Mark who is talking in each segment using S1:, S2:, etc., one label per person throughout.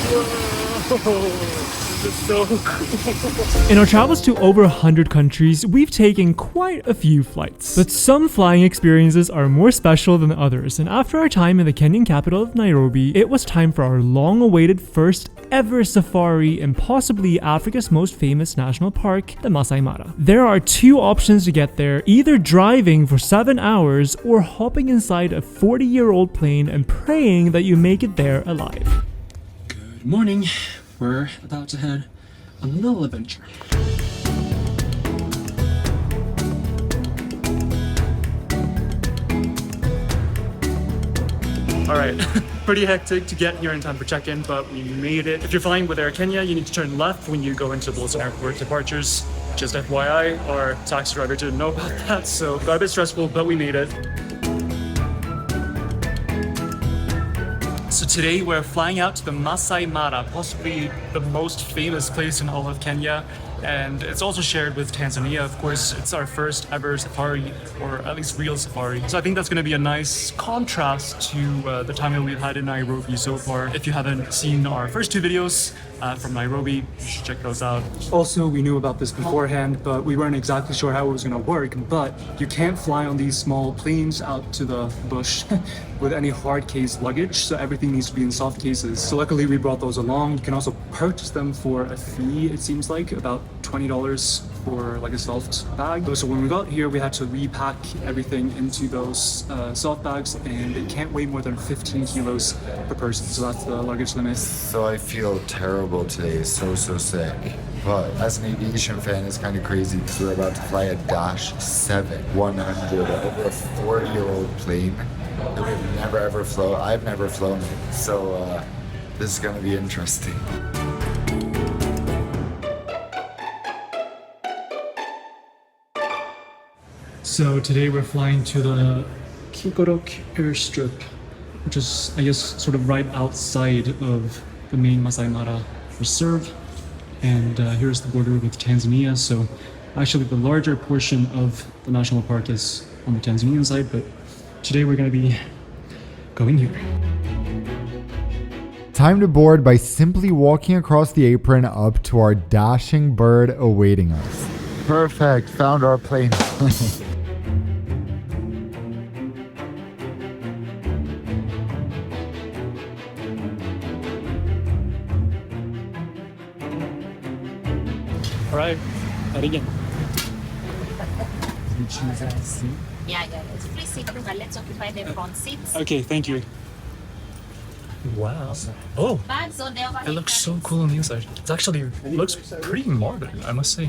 S1: This is so cool.
S2: In our travels to over 100 countries, we've taken quite a few flights. But some flying experiences are more special than others, and after our time in the Kenyan capital of Nairobi, it was time for our long-awaited first ever safari in possibly Africa's most famous national park, the Masai Mara. There are two options to get there, either driving for 7 hours or hopping inside a 40-year-old plane and praying that you make it there alive.
S1: Good morning. We're about to head on a little adventure. Alright, pretty hectic to get here in time for check-in, but we made it. If you're flying with Air Kenya, you need to turn left when you go into Bolton Airport departures. Just FYI, our taxi driver didn't know about that, so got a bit stressful, but we made it. So today we're flying out to the Masai Mara, possibly the most famous place in all of Kenya. And it's also shared with Tanzania. Of course, it's our first ever safari, or at least real safari. So I think that's going to be a nice contrast to the time that we've had in Nairobi so far. If you haven't seen our first two videos from Nairobi, you should check those out. Also, we knew about this beforehand, but we weren't exactly sure how it was going to work. But you can't fly on these small planes out to the bush with any hard case luggage, so everything needs to be in soft cases. So luckily we brought those along. You can also purchase them for a fee, it seems like, about $20 for like a soft bag. So when we got here, we had to repack everything into those soft bags, and it can't weigh more than 15 kilos per person. So that's the luggage limit.
S3: So I feel terrible today, so sick. But as an aviation fan, it's kind of crazy because we're about to fly a Dash 7-100 over a 40-year-old plane that we've never ever flown. I've never flown it. So this is going to be interesting.
S1: So today we're flying to the Kikorok airstrip, which is, I guess, sort of right outside of the main Masai Mara reserve. And here's the border with Tanzania. So actually the larger portion of the national park is on the Tanzanian side, but today we're going to be going here.
S4: Time to board by simply walking across the apron up to our dashing bird awaiting us.
S3: Perfect, found our plane.
S1: Alright, heading in.
S5: Yeah, it's free seating, but let's occupy the front seats.
S1: Okay, thank you. Wow. Oh,
S5: Bags on the
S1: it looks so cool on the inside. It's actually, it looks pretty modern, I must say.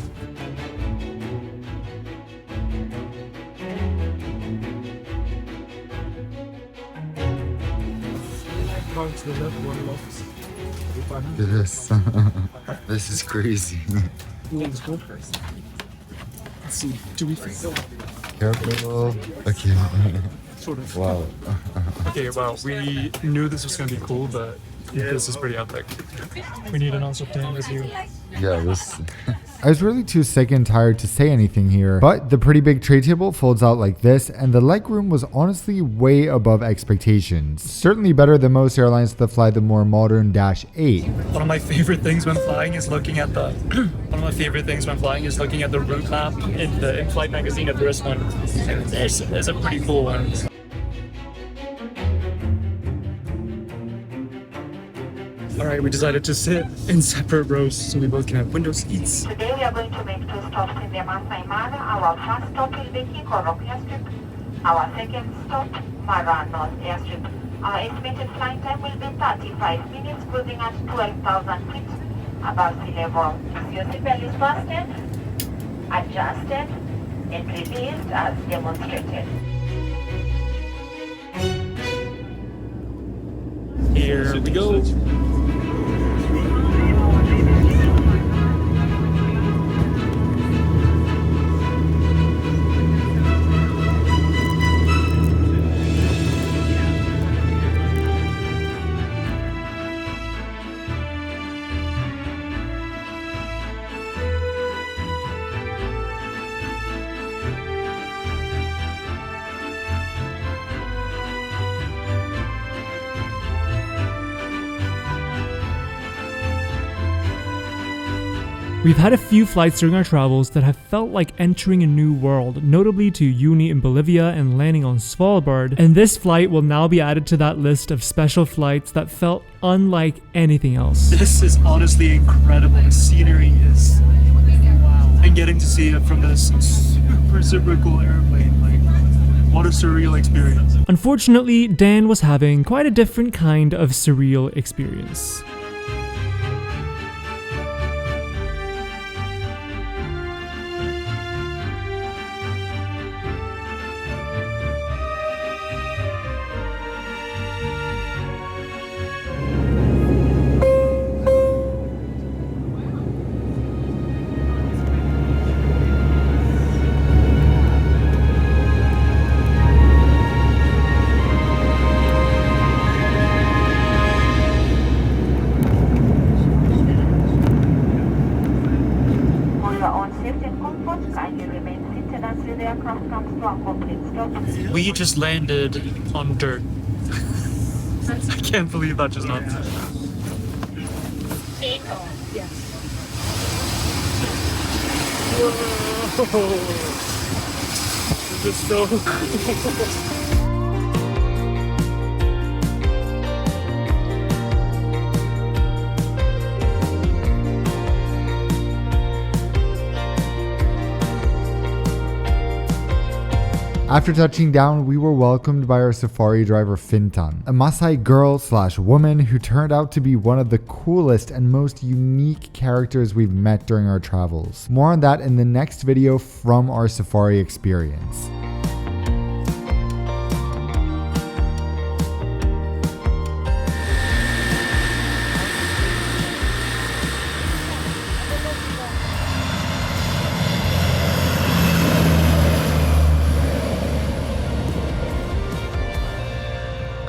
S3: Look at this. This is crazy.
S1: Let's see, do we feel?
S3: Careful. Okay.
S1: Sort of.
S3: Wow.
S1: Okay, well, we knew this was going to be cool, but this is pretty epic. We need an answer plan as you.
S3: Yeah, this.
S4: I was really too sick and tired to say anything here, but the pretty big tray table folds out like this, and the legroom was honestly way above expectations. Certainly better than most airlines that fly the more modern Dash 8.
S1: One of my favorite things when flying is looking at the route map in the in-flight magazine. If there is one, there's a pretty cool one. Alright, we decided to sit in separate rows so we both can have window seats.
S6: Today we are going to make 2 stops in the Masai Mara. Our first stop will be Kikorok Airstrip. Our second stop, Mara North Airstrip. Our estimated flight time will be 35 minutes, cruising at 12,000 feet above sea level. Your seatbelt is fastened, adjusted, and released as demonstrated.
S1: Here we go.
S2: We've had a few flights during our travels that have felt like entering a new world, notably to uni in Bolivia and landing on Svalbard, and this flight will now be added to that list of special flights that felt unlike anything else.
S1: This is honestly incredible. The scenery is wow. And getting to see it from this super cool airplane, like what a surreal experience.
S2: Unfortunately, Dan was having quite a different kind of surreal experience.
S1: We just landed on dirt. I can't believe that just happened.
S5: Takeoff. Yeah.
S1: Whoa! This is so cool.
S4: After touching down, we were welcomed by our safari driver Fintan, a Maasai girl/woman who turned out to be one of the coolest and most unique characters we've met during our travels. More on that in the next video from our safari experience.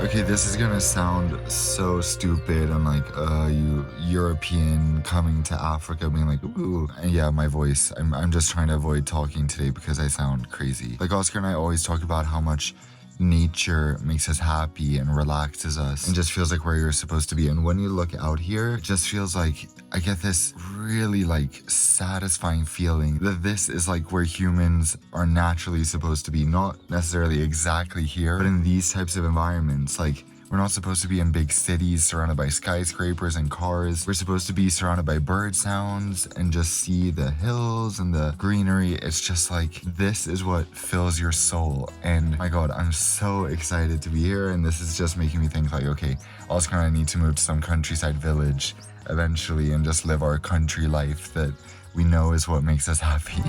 S3: Okay, this is gonna sound so stupid and like, you European coming to Africa being like, ooh. And yeah, my voice, I'm just trying to avoid talking today because I sound crazy. Like Oskar and I always talk about how much nature makes us happy and relaxes us and just feels like where you're supposed to be. And when you look out here, it just feels like I get this really like satisfying feeling that this is like where humans are naturally supposed to be, not necessarily exactly here, but in these types of environments. Like, we're not supposed to be in big cities surrounded by skyscrapers and cars. We're supposed to be surrounded by bird sounds and just see the hills and the greenery. It's just like, this is what fills your soul. And my God, I'm so excited to be here. And this is just making me think like, okay, Oskar and I need to move to some countryside village eventually and just live our country life that we know is what makes us happy.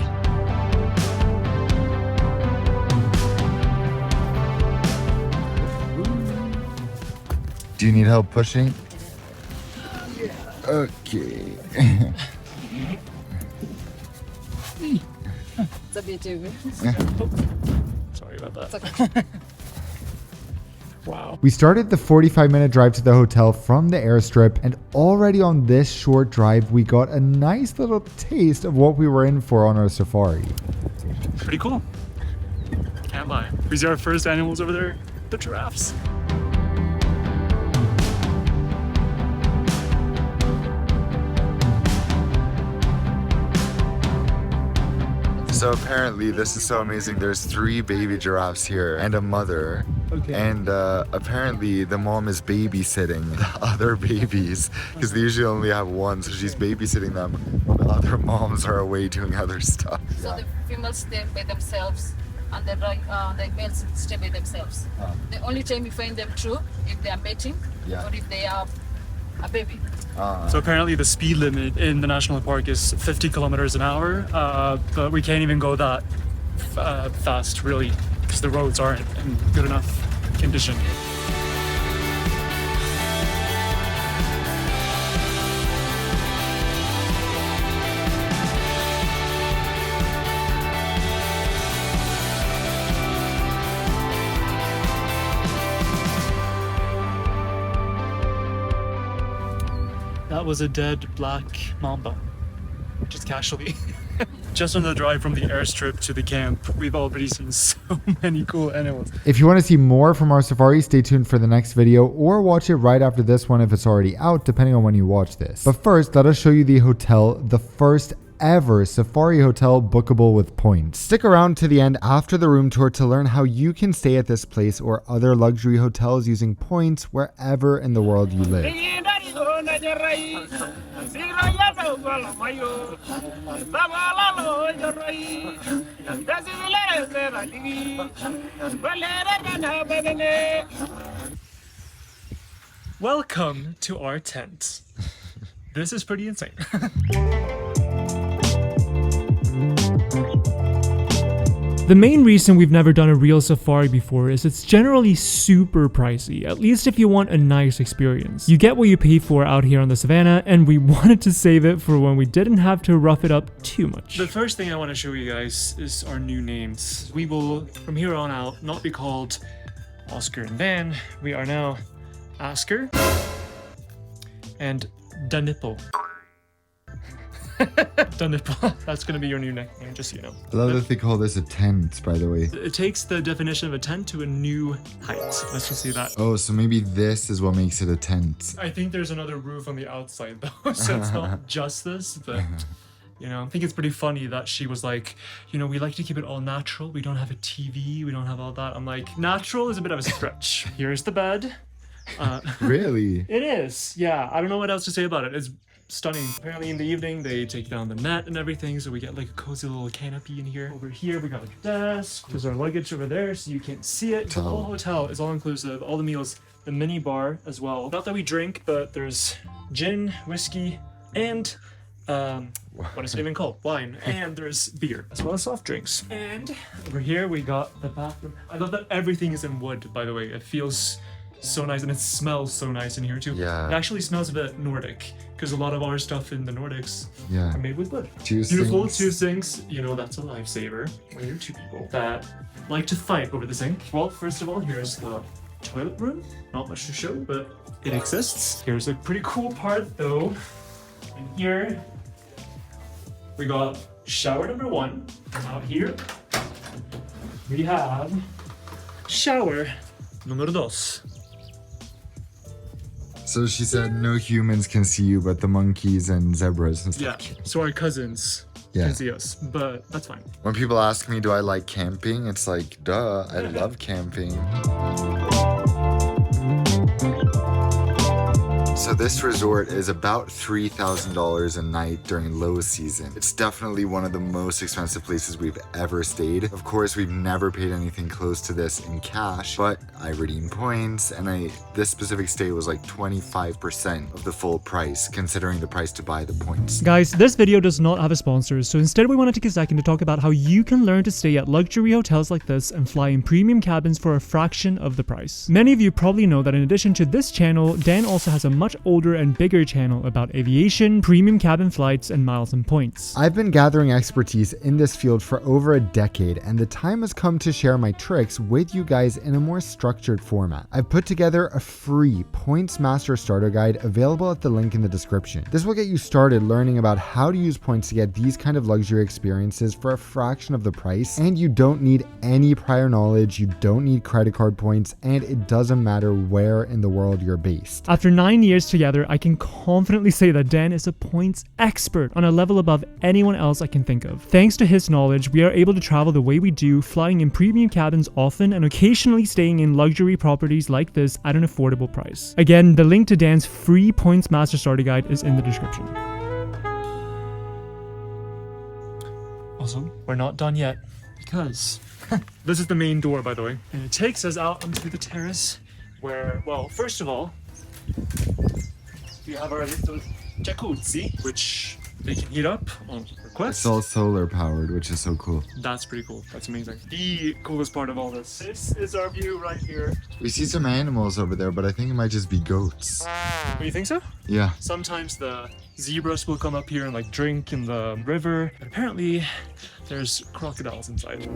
S3: Do you need help pushing? Okay.
S7: It's a bit heavy.
S1: Sorry about that. Wow.
S4: We started the 45-minute drive to the hotel from the airstrip, and already on this short drive, we got a nice little taste of what we were in for on our safari.
S1: Pretty cool. Can't lie. We see our first animals over there, the giraffes.
S3: So apparently, this is so amazing. There's 3 baby giraffes here and a mother. Okay. And apparently the mom is babysitting the other babies because they usually only have one, so she's babysitting them. The other moms are away doing other stuff.
S7: So the females stay by themselves and the males stay by themselves. The only time you find them true if they are mating or if they have a baby.
S1: So apparently the speed limit in the national park is 50 kilometers an hour, but we can't even go that fast really because the roads aren't in good enough condition. That was a dead black mamba, just casually. Just on the drive from the airstrip to the camp, we've already seen so many cool animals.
S4: If you want to see more from our safari, stay tuned for the next video or watch it right after this one if it's already out, depending on when you watch this. But first, let us show you the hotel, the first ever safari hotel bookable with points. Stick around to the end after the room tour to learn how you can stay at this place or other luxury hotels using points wherever in the world you live.
S1: Welcome to our tent. This is pretty insane.
S2: The main reason we've never done a real safari before is it's generally super pricey, at least if you want a nice experience. You get what you pay for out here on the savannah, and we wanted to save it for when we didn't have to rough it up too much.
S1: The first thing I want to show you guys is our new names. We will, from here on out, not be called Oskar and Dan. We are now Oskar and Danippo. Danippo. That's gonna be your new nickname, just so you know.
S3: I love that they call this a tent, by the way.
S1: It takes the definition of a tent to a new height. Let's just see that.
S3: Oh, so maybe this is what makes it a tent.
S1: I think there's another roof on the outside though, so it's not just this, but you know, I think it's pretty funny that she was like, you know, we like to keep it all natural. We don't have a TV, we don't have all that. I'm like, natural is a bit of a stretch. Here's the bed.
S3: Really?
S1: It is, yeah. I don't know what else to say about it. It's stunning. Apparently in the evening they take down the net and everything, so we get like a cozy little canopy in here. Over here we got a desk. There's our luggage over there so you can't see it. The whole hotel is all inclusive, all the meals, the mini bar as well. Not that we drink, but there's gin, whiskey, and what is it even called? Wine. And there's beer, as well as soft drinks. And over here we got the bathroom. I love that everything is in wood, by the way. It feels so nice, and it smells so nice in here too.
S3: Yeah.
S1: It actually smells a bit Nordic, because a lot of our stuff in the Nordics
S3: Yeah.
S1: are made with wood.
S3: Two
S1: Beautiful
S3: sinks.
S1: two sinks. You know, that's a lifesaver when you're two people that like to fight over the sink. Well, first of all, here's the toilet room. Not much to show, but it exists. Here's a pretty cool part though. And here we got shower number 1. Out here we have shower numero 2.
S3: So she said no humans can see you, but the monkeys and zebras and
S1: Yeah,
S3: stuff.
S1: so our cousins
S3: Yeah.
S1: can see us, but that's fine.
S3: When people ask me, do I like camping? It's like, duh, I love camping. So this resort is about $3,000 a night during low season. It's definitely one of the most expensive places we've ever stayed. Of course, we've never paid anything close to this in cash, but I redeemed points, and this specific stay was like 25% of the full price, considering the price to buy the points.
S2: Guys, this video does not have a sponsor, so instead we want to take a second to talk about how you can learn to stay at luxury hotels like this and fly in premium cabins for a fraction of the price. Many of you probably know that in addition to this channel, Dan also has a much older and bigger channel about aviation, premium cabin flights, and miles and points.
S4: I've been gathering expertise in this field for over a decade, and the time has come to share my tricks with you guys in a more structured format. I've put together a free Points Master Starter Guide available at the link in the description. This will get you started learning about how to use points to get these kind of luxury experiences for a fraction of the price, and you don't need any prior knowledge, you don't need credit card points, and it doesn't matter where in the world you're based.
S2: After 9 years together, I can confidently say that Dan is a points expert on a level above anyone else I can think of. Thanks to his knowledge, we are able to travel the way we do, flying in premium cabins often and occasionally staying in luxury properties like this at an affordable price. Again, the link to Dan's free Points Master Starter Guide is in the description.
S1: Also, we're not done yet, because this is the main door, by the way, and it takes us out onto the terrace where, well, first of all, we have our little jacuzzi, which they can heat up on request.
S3: It's all solar powered, which is so cool.
S1: That's pretty cool. That's amazing. The coolest part of all this is our view right here.
S3: We see some animals over there, but I think it might just be goats.
S1: Do you think so?
S3: Yeah.
S1: Sometimes the zebras will come up here and like drink in the river, but apparently there's crocodiles inside.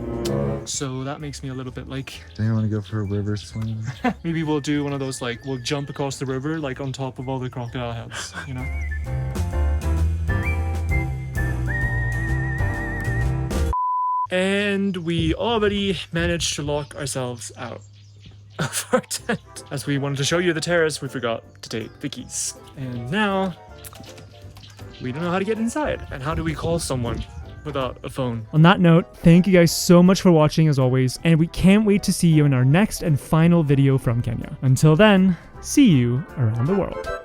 S1: So that makes me a little bit like,
S3: Do you want to go for a river swim?
S1: maybe we'll do one of those, like we'll jump across the river like on top of all the crocodile heads, you know?
S2: And we already managed to lock ourselves out of our tent. As we wanted to show you the terrace, we forgot to take the keys. And now we don't know how to get inside. And how do we call someone without a phone? On that note, thank you guys so much for watching as always, and we can't wait to see you in our next and final video from Kenya. Until then, see you around the world.